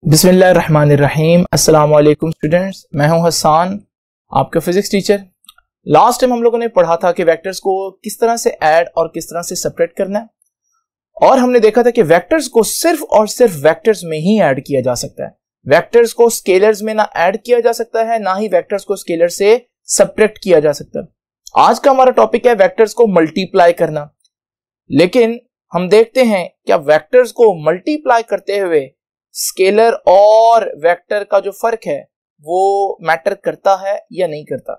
बिस्मिल्लाहिर्रहमानिर्रहीम। अस्सलाम वालेकुम स्टूडेंट्स, मैं हूं हसन, आपका फिजिक्स टीचर। लास्ट टाइम हम लोगों ने पढ़ा था कि वेक्टर्स को किस तरह से ऐड और किस तरह से सेपरेट करना है, और हमने देखा था कि वेक्टर्स को सिर्फ और सिर्फ वेक्टर्स में ही ऐड किया जा सकता है। वेक्टर्स को स्केलर्स में ना ऐड किया जा सकता है, ना ही वेक्टर्स को स्केलर से सेपरेट किया जा सकता है। आज का हमारा टॉपिक है वेक्टर्स को मल्टीप्लाई करना। लेकिन हम देखते हैं क्या वेक्टर्स को मल्टीप्लाई करते हुए स्केलर और वेक्टर का जो फर्क है वो मैटर करता है या नहीं करता।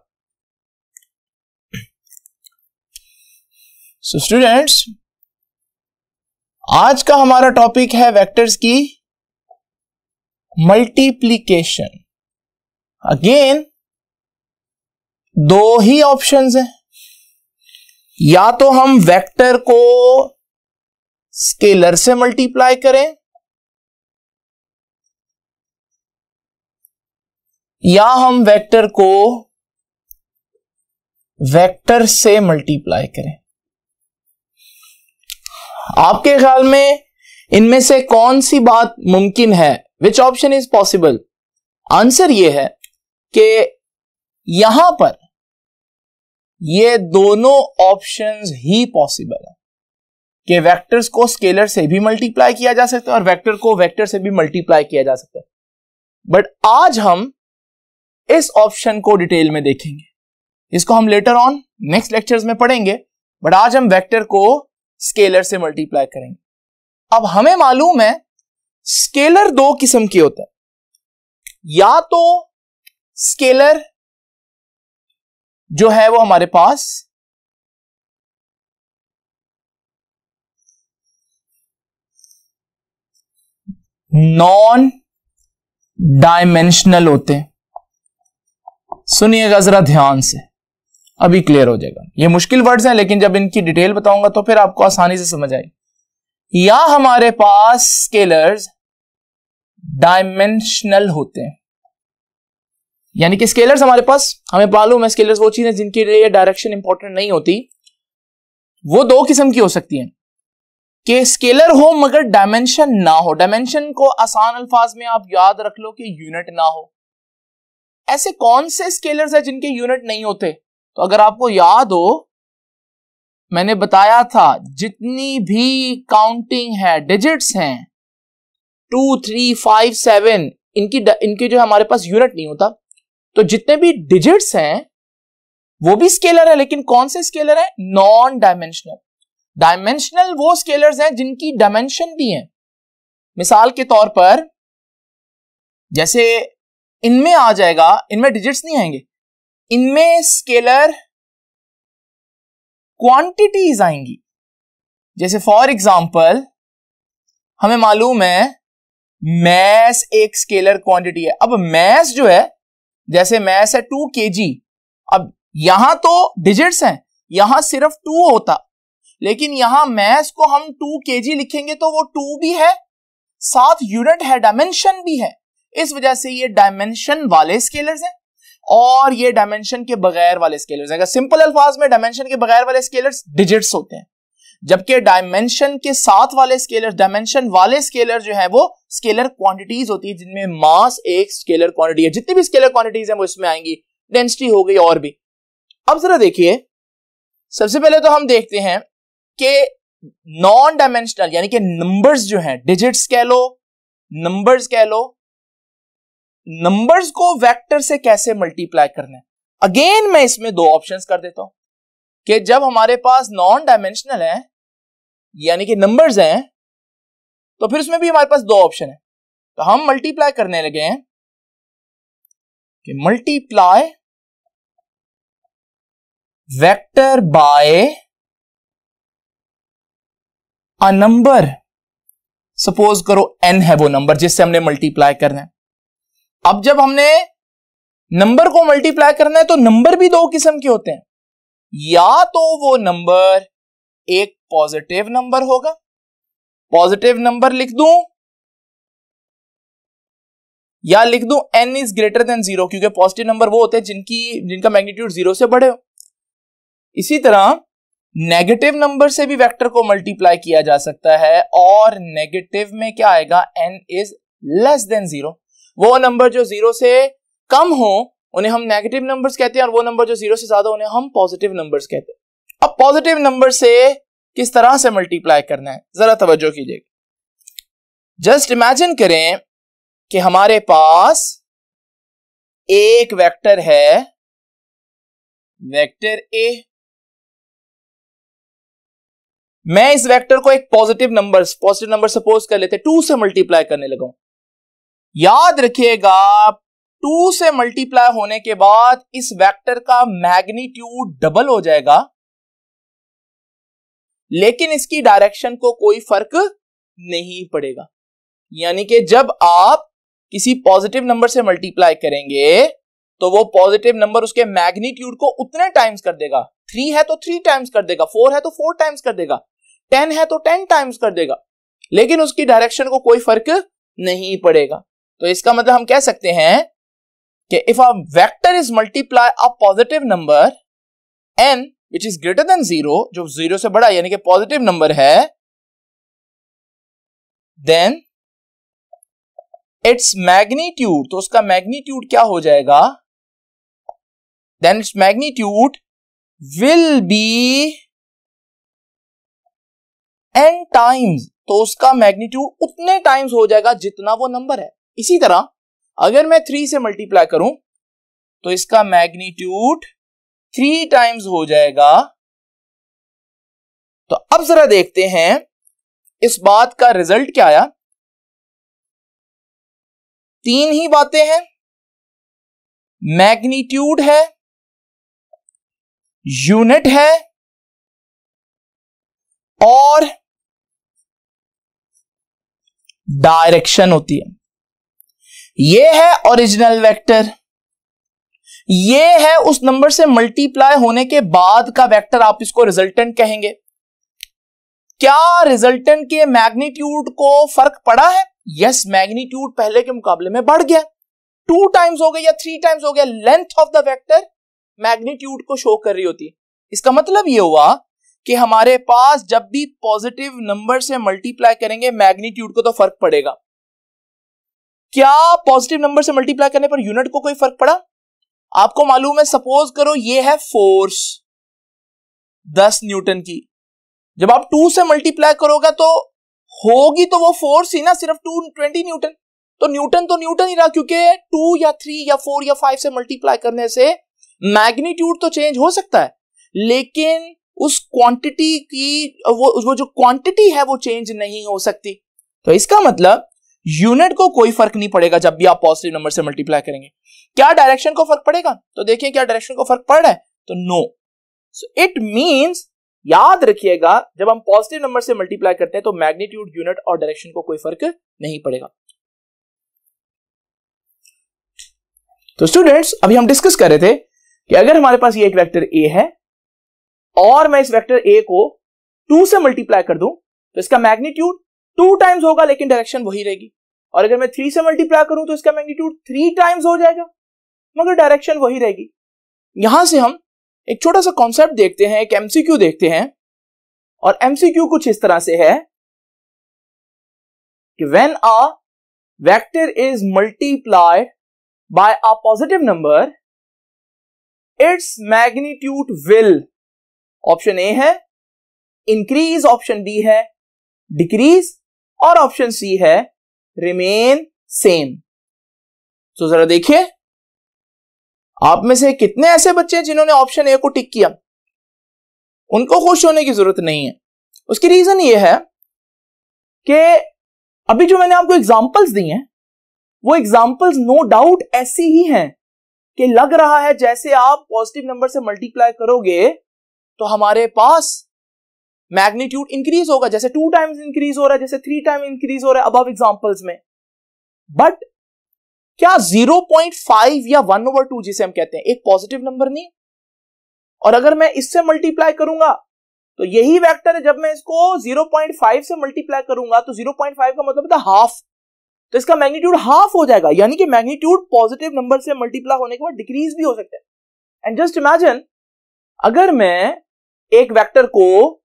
सो स्टूडेंट्स, आज का हमारा टॉपिक है वेक्टर्स की मल्टीप्लिकेशन। अगेन दो ही ऑप्शंस हैं, या तो हम वेक्टर को स्केलर से मल्टीप्लाई करें या हम वेक्टर को वेक्टर से मल्टीप्लाई करें। आपके ख्याल में इनमें से कौन सी बात मुमकिन है? Which option is possible? Answer यह है कि यहां पर ये दोनों ऑप्शंस ही पॉसिबल है कि वेक्टर्स को स्केलर से भी मल्टीप्लाई किया जा सकता है और वेक्टर को वेक्टर से भी मल्टीप्लाई किया जा सकता है। बट आज हम इस ऑप्शन को डिटेल में देखेंगे, इसको हम लेटर ऑन नेक्स्ट लेक्चर्स में पढ़ेंगे, बट आज हम वेक्टर को स्केलर से मल्टीप्लाई करेंगे। अब हमें मालूम है स्केलर दो किस्म के होते हैं, या तो स्केलर जो है वो हमारे पास नॉन डायमेंशनल होते हैं। सुनिएगा जरा ध्यान से, अभी क्लियर हो जाएगा। ये मुश्किल वर्ड्स हैं, लेकिन जब इनकी डिटेल बताऊंगा तो फिर आपको आसानी से समझ आएगी। या हमारे पास स्केलर्स डायमेंशनल होते हैं, यानी कि स्केलर्स हमारे पास, हमें मालूम है स्केलर्स वो चीजें जिनके लिए डायरेक्शन इंपॉर्टेंट नहीं होती। वो दो किस्म की हो सकती हैं कि स्केलर हो मगर डायमेंशन ना हो। डायमेंशन को आसान अल्फाज में आप याद रख लो कि यूनिट ना हो। ऐसे कौन से स्केलर्स हैं जिनके यूनिट नहीं होते? तो अगर आपको याद हो, मैंने बताया था जितनी भी काउंटिंग है, डिजिट्स हैं 2, 3, 5, 7, इनकी जो हमारे पास यूनिट नहीं होता। तो जितने भी डिजिट्स हैं वो भी स्केलर है, लेकिन कौन से स्केलर है? Non dimensional. डायमेंशनल वो स्केलर्स हैं जिनकी डायमेंशन भी है। मिसाल के तौर पर जैसे इनमें आ जाएगा, इनमें डिजिट्स नहीं आएंगे, इनमें स्केलर क्वांटिटीज आएंगी। जैसे फॉर एग्जांपल हमें मालूम है मैस एक स्केलर क्वांटिटी है। अब मैस जो है, जैसे मैस है 2 kg, अब यहां तो डिजिट्स हैं, यहां सिर्फ 2 होता, लेकिन यहां मैस को हम 2 kg लिखेंगे तो वो 2 भी है, साथ यूनिट है, डायमेंशन भी है। इस वजह से ये डायमेंशन वाले स्केलर्स हैं और ये डायमेंशन के बगैर वाले स्केलर्स हैं। अगर सिंपल अल्फाज में डायमेंशन के बगैर वाले स्केलर्स डिजिट्स होते हैं, जबकि डायमेंशन के साथ वाले स्केलर्स, डायमेंशन वाले स्केलर जो है वो स्केलर क्वांटिटीज होती है, जिनमें मास एक स्केलर क्वांटिटी है। जितनी भी स्केलर क्वांटिटीज हैं वो इसमें आएंगी, डेंसिटी हो गई और भी। अब जरा देखिए, सबसे पहले तो हम देखते हैं कि नॉन डायमेंशनल यानी कि नंबर्स जो हैं, डिजिट्स कह लो, नंबर्स कह लो, नंबर्स को वेक्टर से कैसे मल्टीप्लाई करना है। अगेन मैं इसमें दो ऑप्शंस कर देता हूं कि जब हमारे पास नॉन डायमेंशनल है यानी कि नंबर्स हैं, तो फिर उसमें भी हमारे पास दो ऑप्शन है। तो हम मल्टीप्लाई करने लगे हैं कि multiply vector by a number. Suppose करो n है वो नंबर जिससे हमने मल्टीप्लाई करना है। अब जब हमने नंबर को मल्टीप्लाई करना है तो नंबर भी दो किस्म के होते हैं, या तो वो नंबर एक पॉजिटिव नंबर होगा, पॉजिटिव नंबर लिख दूं, या लिख दूं n इज ग्रेटर देन 0, क्योंकि पॉजिटिव नंबर वो होते हैं जिनका मैग्नीट्यूड 0 से बड़े हो। इसी तरह नेगेटिव नंबर से भी वेक्टर को मल्टीप्लाई किया जा सकता है, और नेगेटिव में क्या आएगा, n इज लेस देन 0। वो नंबर जो 0 से कम हो उन्हें हम नेगेटिव नंबर्स कहते हैं, और वो नंबर जो 0 से ज्यादा उन्हें हम पॉजिटिव नंबर्स कहते हैं। अब पॉजिटिव नंबर से किस तरह से मल्टीप्लाई करना है जरा तवज्जो कीजिएगा। जस्ट इमेजिन करें कि हमारे पास एक वेक्टर है, वेक्टर ए। मैं इस वेक्टर को एक पॉजिटिव नंबर सपोज कर लेते 2 से मल्टीप्लाई करने लगा। याद रखिएगा 2 से मल्टीप्लाई होने के बाद इस वेक्टर का मैग्नीट्यूड डबल हो जाएगा, लेकिन इसकी डायरेक्शन को कोई फर्क नहीं पड़ेगा। यानी कि जब आप किसी पॉजिटिव नंबर से मल्टीप्लाई करेंगे तो वो पॉजिटिव नंबर उसके मैग्नीट्यूड को उतने टाइम्स कर देगा। 3 है तो 3 टाइम्स कर देगा, 4 है तो 4 टाइम्स कर देगा, 10 है तो 10 टाइम्स कर देगा, लेकिन उसकी डायरेक्शन को कोई फर्क नहीं पड़ेगा। तो इसका मतलब हम कह सकते हैं कि if a vector is multiply a positive number n which is greater than 0, जो 0 से बड़ा यानी कि पॉजिटिव नंबर है, then its magnitude, तो उसका मैग्नीट्यूड क्या हो जाएगा, then its magnitude will be n times, तो उसका मैग्नीट्यूड उतने टाइम्स हो जाएगा जितना वो नंबर है। इसी तरह अगर मैं 3 से मल्टीप्लाई करूं तो इसका मैग्नीट्यूड 3 टाइम्स हो जाएगा। तो अब जरा देखते हैं इस बात का रिजल्ट क्या आया। 3 ही बातें हैं, मैग्नीट्यूड है, यूनिट है और डायरेक्शन होती है। ये है ओरिजिनल वेक्टर, ये है उस नंबर से मल्टीप्लाई होने के बाद का वेक्टर, आप इसको रिजल्टेंट कहेंगे। क्या रिजल्टेंट के मैग्नीट्यूड को फर्क पड़ा है? यस, मैग्नीट्यूड पहले के मुकाबले में बढ़ गया, 2 टाइम्स हो गया या 3 टाइम्स हो गया। Length of the vector magnitude को शो कर रही होती है। इसका मतलब यह हुआ कि हमारे पास जब भी पॉजिटिव नंबर से मल्टीप्लाई करेंगे मैग्नीट्यूड को तो फर्क पड़ेगा। क्या पॉजिटिव नंबर से मल्टीप्लाई करने पर यूनिट को कोई फर्क पड़ा? आपको मालूम है, सपोज करो ये है फोर्स 10 न्यूटन की, जब आप 2 से मल्टीप्लाई करोगे तो होगी तो वो फोर्स ही ना, सिर्फ 220 न्यूटन। तो न्यूटन ही रहा, क्योंकि 2 या 3 या 4 या 5 से मल्टीप्लाई करने से मैग्नीट्यूड तो चेंज हो सकता है, लेकिन उस क्वांटिटी की वो जो क्वांटिटी है वो चेंज नहीं हो सकती। तो इसका मतलब यूनिट को कोई फर्क नहीं पड़ेगा जब भी आप पॉजिटिव नंबर से मल्टीप्लाई करेंगे। क्या डायरेक्शन को फर्क पड़ेगा? तो देखिए क्या डायरेक्शन को फर्क पड़ रहा है, तो नो। सो इट मींस, याद रखिएगा, जब हम पॉजिटिव नंबर से मल्टीप्लाई करते हैं तो मैग्नीट्यूड, यूनिट और डायरेक्शन को कोई फर्क नहीं पड़ेगा। तो स्टूडेंट्स, अभी हम डिस्कस कर रहे थे कि अगर हमारे पास ये एक वेक्टर ए है और मैं इस वेक्टर ए को 2 से मल्टीप्लाई कर दूं तो इसका मैग्नीट्यूड 2 टाइम्स होगा, लेकिन डायरेक्शन वही रहेगी। और अगर मैं 3 से मल्टीप्लाई करूं तो इसका मैग्नीट्यूड 3 टाइम्स हो जाएगा, मगर डायरेक्शन वही रहेगी। यहां से हम एक छोटा सा कॉन्सेप्ट देखते हैं, एक एमसीक्यू देखते हैं, और एमसीक्यू कुछ इस तरह से है कि when a vector is multiplied by a positive number, its magnitude will, option A है इंक्रीज, ऑप्शन बी है डिक्रीज, और ऑप्शन सी है रिमेन सेम। तो जरा देखिए, आप में से कितने ऐसे बच्चे हैं जिन्होंने ऑप्शन ए को टिक किया? उनको खुश होने की जरूरत नहीं है। उसकी रीजन ये है कि अभी जो मैंने आपको एग्जांपल्स दी हैं वो एग्जांपल्स नो डाउट ऐसी ही हैं कि लग रहा है जैसे आप पॉजिटिव नंबर से मल्टीप्लाई करोगे तो हमारे पास मैग्नीट्यूड इंक्रीज होगा, जैसे 2 टाइम्स इंक्रीज हो रहा है, जैसे 3 टाइम इंक्रीज हो रहा है अबव एग्जांपल्स में। बट क्या 0.5 या 1/2 जिसे हम कहते हैं एक पॉजिटिव नंबर नहीं? और अगर मैं इससे मल्टीप्लाई करूंगा तो यही वेक्टर है, जब मैं इसको 0.5 से मल्टीप्लाई करूंगा तो 0.5 का मतलब था हाफ, तो इसका मैग्नीट्यूड हाफ हो जाएगा। यानी कि मैग्नीट्यूड पॉजिटिव नंबर से मल्टीप्लाई होने के बाद डिक्रीज भी हो सकता है। एंड जस्ट इमेजिन, अगर मैं एक वेक्टर को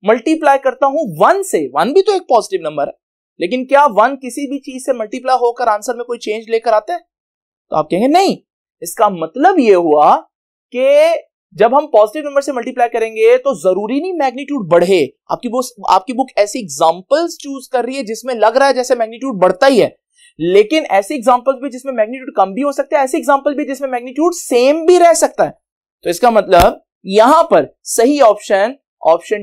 मल्टीप्लाई करता हूं 1 से, 1 भी तो एक पॉजिटिव नंबर है, लेकिन क्या 1 किसी भी चीज से मल्टीप्लाई होकर आंसर में कोई चेंज लेकर आते हैं? तो आप कहेंगे नहीं। इसका मतलब यह हुआ कि जब हम पॉजिटिव नंबर से मल्टीप्लाई करेंगे तो जरूरी नहीं मैग्नीट्यूड बढ़े। आपकी बुक ऐसी एग्जांपल्स चूज कर रही है जिसमें लग रहा है जैसे मैग्नीट्यूड बढ़ता ही है, लेकिन ऐसे एग्जांपल्स भी जिसमें मैग्नीट्यूड कम भी हो सकता है, ऐसे एग्जांपल भी जिसमें मैग्नीट्यूड सेम भी रह सकता है। तो इसका मतलब यहां पर सही ऑप्शन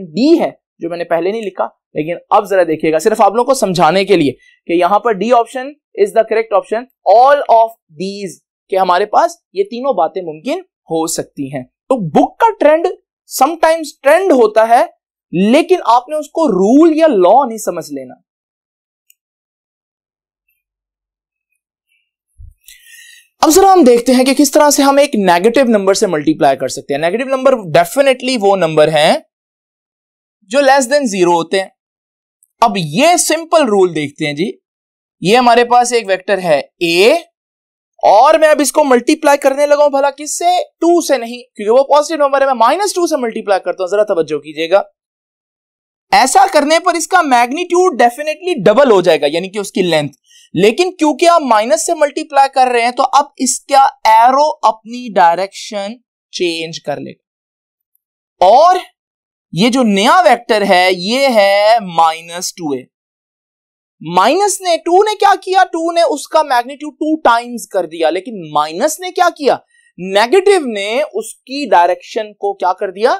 डी है, जो मैंने पहले नहीं लिखा, लेकिन अब जरा देखिएगा सिर्फ आप लोगों को समझाने के लिए कि यहां पर D option is the correct option. All of these के हमारे पास ये तीनों बातें मुमकिन हो सकती हैं। तो बुक का ट्रेंड समटाइम्स ट्रेंड होता है, लेकिन आपने उसको रूल या लॉ नहीं समझ लेना। अब जरा हम देखते हैं कि किस तरह से हम एक नेगेटिव नंबर से मल्टीप्लाई कर सकते हैं। नेगेटिव नंबर डेफिनेटली वो नंबर हैं जो लेस देन 0 होते हैं। अब ये सिंपल रूल देखते हैं जी। ये हमारे पास एक वेक्टर है a, और मैं अब इसको मल्टीप्लाई करने लगा हूं, भला किससे? 2 से नहीं, क्योंकि वो पॉजिटिव नंबर है। मैं -2 से मल्टीप्लाई करता हूं, जरा तवज्जो कीजिएगा। ऐसा करने पर इसका मैग्नीट्यूड डेफिनेटली डबल हो जाएगा, यानी कि उसकी लेंथ। लेकिन क्योंकि आप माइनस से मल्टीप्लाई कर रहे हैं तो अब इसका एरो अपनी डायरेक्शन चेंज कर लेगा, और ये जो नया वेक्टर है ये है -2a। माइनस ने 2 ने क्या किया? 2 ने उसका मैग्नीट्यूड 2 टाइम्स कर दिया, लेकिन माइनस ने क्या किया? नेगेटिव ने उसकी डायरेक्शन को क्या कर दिया?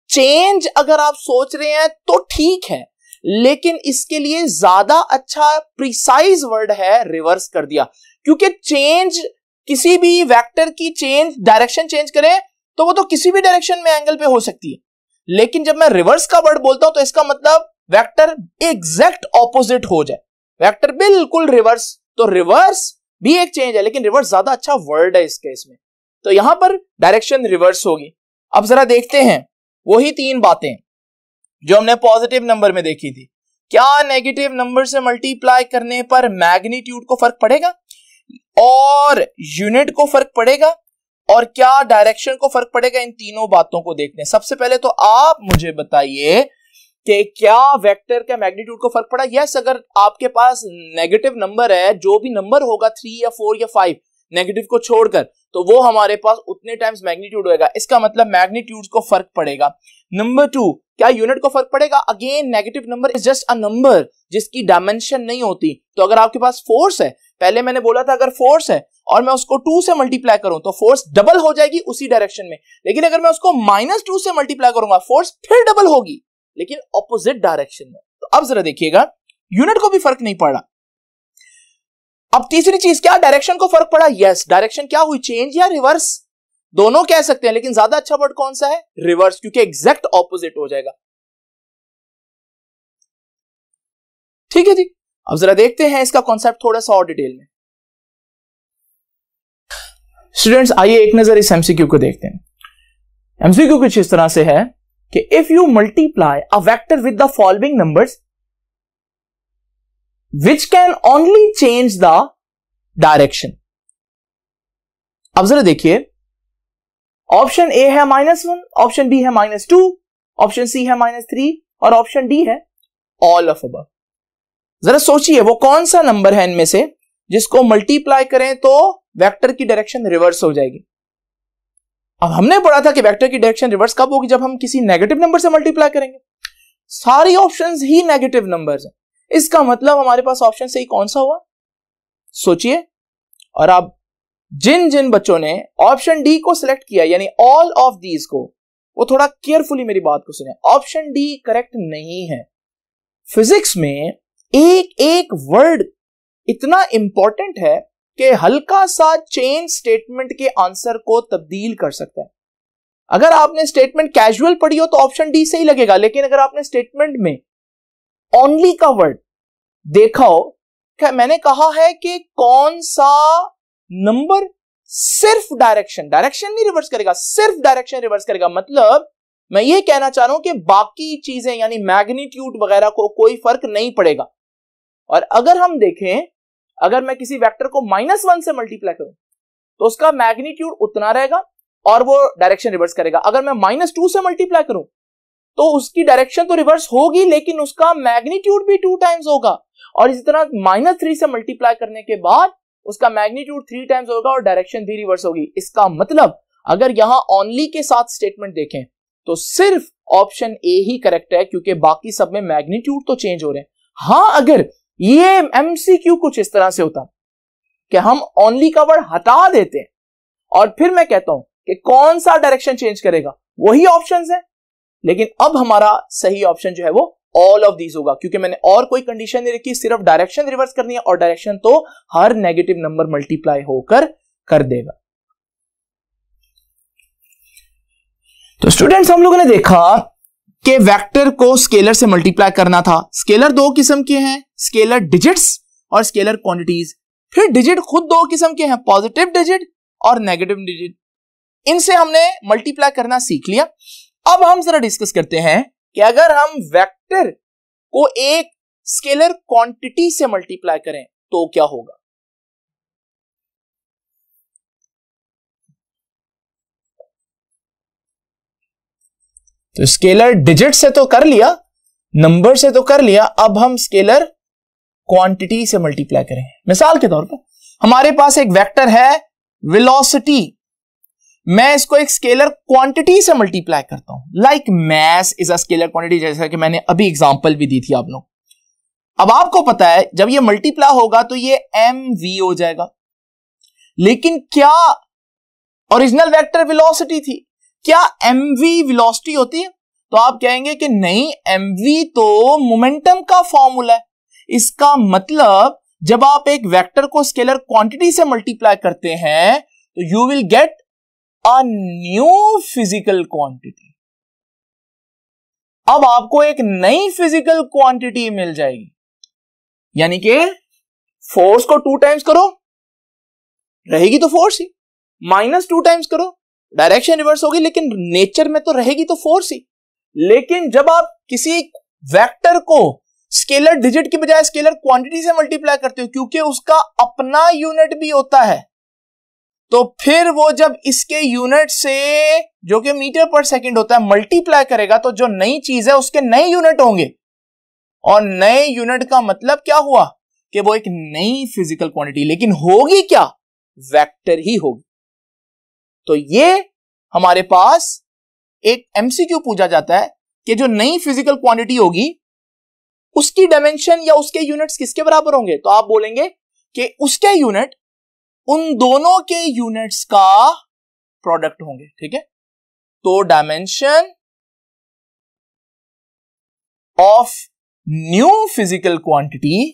चेंज। अगर आप सोच रहे हैं तो ठीक है, लेकिन इसके लिए ज्यादा अच्छा प्रिसाइज वर्ड है रिवर्स कर दिया, क्योंकि चेंज, किसी भी वेक्टर की चेंज, डायरेक्शन चेंज करें तो वो तो किसी भी डायरेक्शन में एंगल पे हो सकती है, लेकिन जब मैं रिवर्स का वर्ड बोलता हूं तो इसका मतलब वेक्टर एग्जैक्ट ऑपोजिट हो जाए, वेक्टर बिल्कुल रिवर्स। तो रिवर्स भी एक चेंज है, लेकिन रिवर्स ज्यादा अच्छा वर्ड है इस केस में, तो यहां पर डायरेक्शन रिवर्स होगी। अब जरा देखते हैं वही 3 बातें जो हमने पॉजिटिव नंबर में देखी थी। क्या नेगेटिव नंबर से मल्टीप्लाई करने पर मैग्नीट्यूड को फर्क पड़ेगा, और यूनिट को फर्क पड़ेगा, और क्या डायरेक्शन को फर्क पड़ेगा? इन तीनों बातों को देखते हैं। सबसे पहले तो आप मुझे बताइए कि क्या वेक्टर का मैग्नीट्यूड को फर्क पड़ा? यस, अगर आपके पास नेगेटिव नंबर है, जो भी नंबर होगा 3 या 4 या 5 नेगेटिव को छोड़कर, तो वो हमारे पास उतने टाइम्स मैग्नीट्यूड होगा। इसका मतलब मैग्नीट्यूड को फर्क पड़ेगा। नंबर 2, क्या यूनिट को फर्क पड़ेगा? Again negative number is just a number जिसकी डायमेंशन नहीं होती। तो अगर आपके पास फोर्स है, पहले मैंने बोला था अगर फोर्स है और मैं उसको 2 से मल्टीप्लाई करूं तो फोर्स डबल हो जाएगी उसी डायरेक्शन में, लेकिन अगर मैं उसको -2 से मल्टीप्लाई करूंगा फोर्स फिर डबल होगी, लेकिन ऑपोजिट डायरेक्शन में। तो अब जरा देखिएगा, यूनिट को भी फर्क नहीं पड़ा। अब तीसरी चीज, क्या डायरेक्शन को फर्क पड़ा? यस, डायरेक्शन क्या हुई? चेंज या रिवर्स, दोनों कह सकते हैं, लेकिन ज्यादा अच्छा वर्ड कौन सा है? रिवर्स, क्योंकि एग्जैक्ट ऑपोजिट हो जाएगा। ठीक है जी। अब जरा देखते हैं इसका कॉन्सेप्ट थोड़ा सा और डिटेल में। स्टूडेंट्स, आइए एक नजर इस एमसीक्यू को देखते हैं। एमसीक्यू कुछ इस तरह से है कि if you multiply a vector with the following numbers which can only change the direction। अब जरा देखिए, ऑप्शन ए है -1, ऑप्शन बी है -2, ऑप्शन सी है -3 और ऑप्शन डी है ऑल ऑफ अबव। जरा सोचिए वो कौन सा नंबर है इनमें से जिसको मल्टीप्लाई करें तो वेक्टर की डायरेक्शन रिवर्स हो जाएगी। अब हमने पढ़ा था कि वेक्टर की डायरेक्शन रिवर्स कब होगी? जब हम किसी नेगेटिव नंबर से मल्टीप्लाई करेंगे। सारी ऑप्शंस ही नेगेटिव नंबर्स हैं, इसका मतलब हमारे पास ऑप्शन सही कौन सा हुआ? सोचिए। और अब जिन जिन बच्चों ने ऑप्शन डी को सिलेक्ट किया, यानी ऑल ऑफ दीज को, वो थोड़ा केयरफुली मेरी बात को सुने। ऑप्शन डी करेक्ट नहीं है। फिजिक्स में एक एक वर्ड इतना इंपॉर्टेंट है कि हल्का सा चेंज स्टेटमेंट के आंसर को तब्दील कर सकता है। अगर आपने स्टेटमेंट कैजुअल पढ़ी हो तो ऑप्शन डी सही लगेगा, लेकिन अगर आपने स्टेटमेंट में ओनली का वर्ड देखा हो, क्या मैंने कहा है कि कौन सा नंबर सिर्फ डायरेक्शन नहीं रिवर्स करेगा, सिर्फ डायरेक्शन रिवर्स करेगा। मतलब मैं ये कहना चाह रहा हूं कि बाकी चीजें यानी मैग्नीट्यूड वगैरह को कोई फर्क नहीं पड़ेगा। और अगर हम देखें, अगर मैं किसी वेक्टर को -1 से मल्टीप्लाई करूं तो उसका मैग्नीट्यूड उतना रहेगा और वो डायरेक्शन रिवर्स करेगा। अगर मैं -2 से मल्टीप्लाई करूं तो उसकी डायरेक्शन तो रिवर्स होगी, लेकिन उसका मैग्नीट्यूड भी 2 टाइम्स होगा। और इसी तरह -3 से मल्टीप्लाई करने के बाद उसका मैग्नीट्यूड 3 टाइम्स होगा और डायरेक्शन भी रिवर्स होगी। इसका मतलब अगर यहां ओनली के साथ स्टेटमेंट देखें तो सिर्फ ऑप्शन ए ही करेक्ट है, क्योंकि बाकी सब में मैग्नीट्यूड तो चेंज हो रहे हैं। हां, अगर ये एमसीक्यू कुछ इस तरह से होता कि हम ओनली का वर्ड हटा देते हैं और फिर मैं कहता हूं कि कौन सा डायरेक्शन चेंज करेगा, वही ऑप्शंस है, लेकिन अब हमारा सही ऑप्शन जो है वो ऑल ऑफ दीज होगा, क्योंकि मैंने और कोई कंडीशन नहीं रखी, सिर्फ डायरेक्शन रिवर्स करनी है और डायरेक्शन तो हर नेगेटिव नंबर मल्टीप्लाई होकर कर देगा। तो स्टूडेंट्स, हम लोगों ने देखा कि वेक्टर को स्केलर से मल्टीप्लाई करना था। स्केलर दो किस्म के हैं, स्केलर डिजिट्स और स्केलर क्वांटिटीज। फिर डिजिट खुद दो किस्म के हैं, पॉजिटिव डिजिट और नेगेटिव डिजिट। इनसे हमने मल्टीप्लाई करना सीख लिया। अब हम जरा डिस्कस करते हैं कि अगर हम वेक्टर को एक स्केलर क्वांटिटी से मल्टीप्लाई करें तो क्या होगा। तो स्केलर डिजिट से तो कर लिया, नंबर से तो कर लिया, अब हम स्केलर क्वांटिटी से मल्टीप्लाई करें। मिसाल के तौर पर हमारे पास एक वेक्टर है वेलोसिटी, मैं इसको एक स्केलर क्वांटिटी से मल्टीप्लाई करता हूं, like mass is a scalar quantity, जैसा कि मैंने अभी एग्जांपल भी दी थी आप लोग। अब आपको पता है जब ये मल्टीप्लाई होगा तो ये mv हो जाएगा, लेकिन क्या ओरिजिनल वेक्टर वेलोसिटी थी, क्या mv वेलोसिटी होती है? तो आप कहेंगे कि नहीं, mv तो मोमेंटम का फॉर्मूला है। इसका मतलब जब आप एक वेक्टर को स्केलर क्वांटिटी से मल्टीप्लाई करते हैं तो you will get a new physical quantity. अब आपको एक नई फिजिकल क्वांटिटी मिल जाएगी, यानी कि फोर्स को 2 टाइम्स करो, रहेगी तो फोर्स ही, -2 टाइम्स करो, डायरेक्शन रिवर्स होगी, लेकिन नेचर में तो रहेगी तो फोर्स ही। लेकिन जब आप किसी वेक्टर को स्केलर डिजिट की बजाय स्केलर क्वांटिटी से मल्टीप्लाई करते हो, क्योंकि उसका अपना यूनिट भी होता है, तो फिर वो जब इसके यूनिट से, जो कि मीटर पर सेकंड होता है, मल्टीप्लाई करेगा तो जो नई चीज है उसके नए यूनिट होंगे, और नए यूनिट का मतलब क्या हुआ कि वो एक नई फिजिकल क्वांटिटी, लेकिन होगी क्या, वेक्टर ही होगी। तो ये हमारे पास एक एमसीक्यू पूछा जाता है कि जो नई फिजिकल क्वांटिटी होगी उसकी डायमेंशन या उसके यूनिट्स किसके बराबर होंगे। तो आप बोलेंगे कि उसके यूनिट उन दोनों के यूनिट्स का प्रोडक्ट होंगे, ठीक है। तो dimension of new physical quantity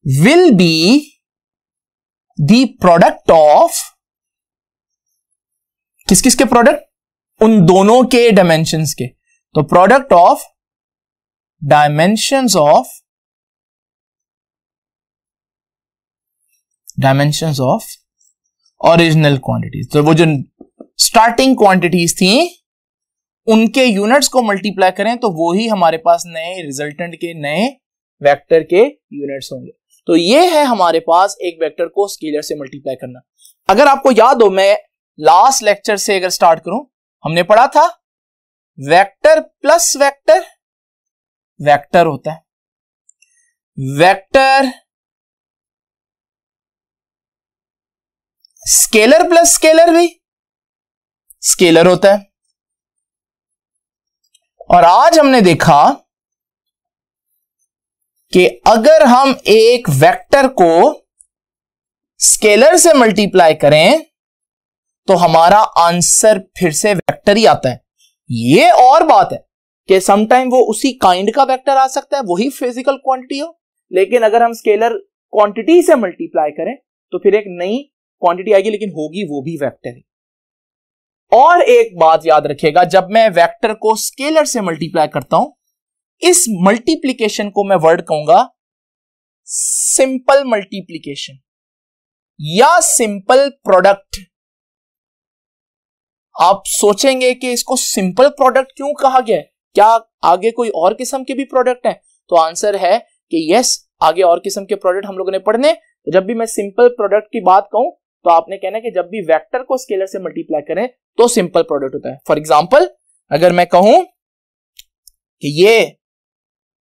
will be the product of किस के प्रोडक्ट, उन दोनों के डायमेंशंस के। तो product of dimensions of original quantities. तो वो जो स्टार्टिंग क्वांटिटीज थी उनके यूनिट्स को मल्टीप्लाई करें तो वो ही हमारे पास नए रिजल्टेंट के, नए वेक्टर के यूनिट्स होंगे। तो ये है हमारे पास एक वेक्टर को स्केलर से मल्टीप्लाई करना। अगर आपको याद हो, मैं लास्ट लेक्चर से अगर स्टार्ट करूं, हमने पढ़ा था वेक्टर प्लस वेक्टर वेक्टर होता है, वेक्टर स्केलर प्लस स्केलर भी स्केलर होता है। और आज हमने देखा कि अगर हम एक वेक्टर को स्केलर से मल्टीप्लाई करें तो हमारा आंसर फिर से वेक्टर ही आता है। ये और बात है कि समटाइम वो उसी काइंड का वेक्टर आ सकता है, वही फिजिकल क्वांटिटी हो, लेकिन अगर हम स्केलर क्वांटिटी से मल्टीप्लाई करें तो फिर एक नई क्वांटिटी आएगी, लेकिन होगी वो भी वेक्टर ही। और एक बात याद रखिएगा, जब मैं वेक्टर को स्केलर से मल्टीप्लाई करता हूं, इस मल्टीप्लिकेशन को मैं वर्ड कहूंगा सिंपल मल्टीप्लिकेशन या सिंपल प्रोडक्ट। आप सोचेंगे कि इसको सिंपल प्रोडक्ट क्यों कहा गया है, क्या आगे कोई और किस्म के भी प्रोडक्ट हैं? तो आंसर है कि यस, आगे और किस्म के प्रोडक्ट हम लोगों ने पढ़ने, तो जब भी मैं सिंपल प्रोडक्ट की बात कहूं तो आपने कहना कि जब भी वेक्टर को स्केलर से मल्टीप्लाई करें तो सिंपल प्रोडक्ट होता है। फॉर एग्जांपल अगर मैं कहूं कि ये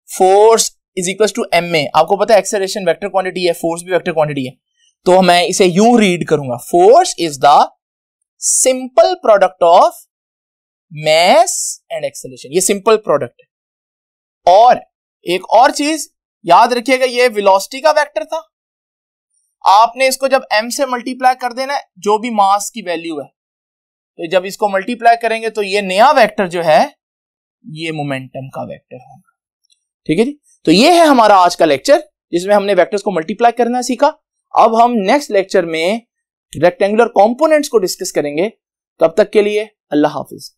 force is equal to m a, आपको पता है एक्सेलरेशन वेक्टर क्वांटिटी है, फोर्स भी वेक्टर क्वांटिटी है, तो मैं इसे यूं रीड करूंगा, force is the simple product of mass and acceleration. ये सिंपल प्रोडक्ट है। और एक और चीज याद रखिएगा, ये वेलोसिटी का वेक्टर था, आपने इसको जब m से मल्टीप्लाई कर देना है, जो भी मास की वैल्यू है, तो जब इसको मल्टीप्लाई करेंगे तो ये नया वेक्टर जो है ये मोमेंटम का वेक्टर होगा। ठीक है जी, तो ये है हमारा आज का लेक्चर जिसमें हमने वेक्टर्स को मल्टीप्लाई करना सीखा। अब हम नेक्स्ट लेक्चर में रेक्टेंगुलर कंपोनेंट्स को डिस्कस करेंगे। तब तक के लिए अल्लाह हाफिज।